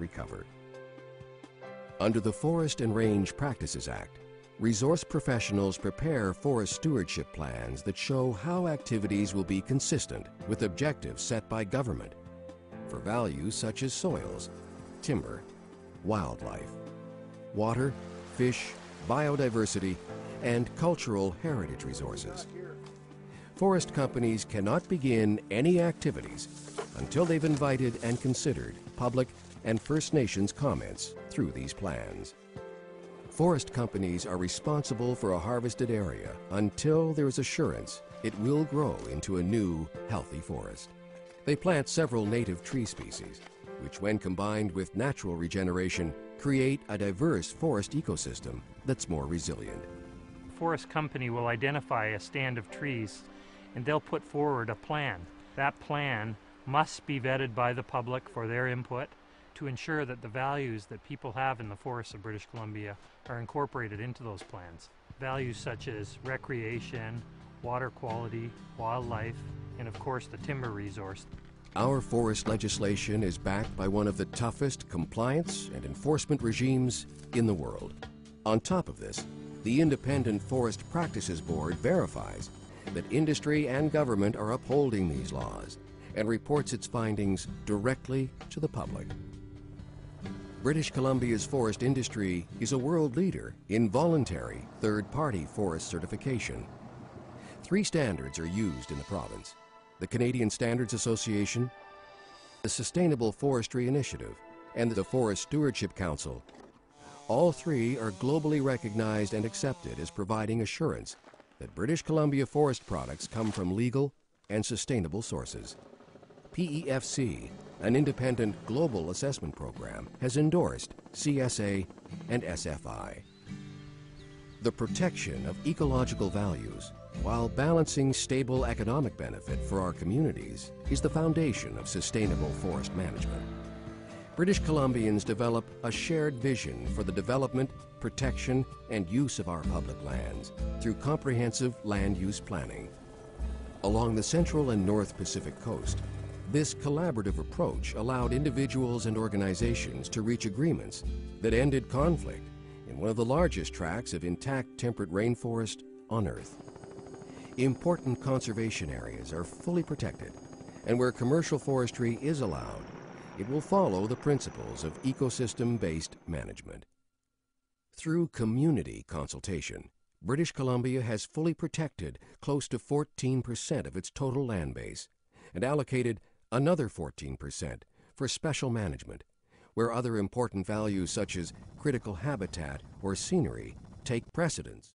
recovered. Under the Forest and Range Practices Act, resource professionals prepare forest stewardship plans that show how activities will be consistent with objectives set by government for values such as soils, timber, wildlife, water, fish, biodiversity, and cultural heritage resources. Forest companies cannot begin any activities until they've invited and considered public and First Nations comments through these plans. Forest companies are responsible for a harvested area until there is assurance it will grow into a new, healthy forest. They plant several native tree species, which when combined with natural regeneration, create a diverse forest ecosystem that's more resilient. A forest company will identify a stand of trees and they'll put forward a plan. That plan must be vetted by the public for their input to ensure that the values that people have in the forests of British Columbia are incorporated into those plans. Values such as recreation, water quality, wildlife, and of course the timber resource. Our forest legislation is backed by one of the toughest compliance and enforcement regimes in the world. On top of this, the Independent Forest Practices Board verifies that industry and government are upholding these laws and reports its findings directly to the public. British Columbia's forest industry is a world leader in voluntary third-party forest certification. 3 standards are used in the province: the Canadian Standards Association, the Sustainable Forestry Initiative, and the Forest Stewardship Council. All 3 are globally recognized and accepted as providing assurance that British Columbia forest products come from legal and sustainable sources. PEFC, an independent global assessment program, has endorsed CSA and SFI. The protection of ecological values while balancing stable economic benefit for our communities is the foundation of sustainable forest management. British Columbians develop a shared vision for the development, protection, and use of our public lands through comprehensive land use planning. Along the Central and North Pacific coast, this collaborative approach allowed individuals and organizations to reach agreements that ended conflict in one of the largest tracts of intact temperate rainforest on Earth. Important conservation areas are fully protected, and where commercial forestry is allowed, it will follow the principles of ecosystem-based management. Through community consultation, British Columbia has fully protected close to 14% of its total land base and allocated another 14% for special management, where other important values such as critical habitat or scenery take precedence.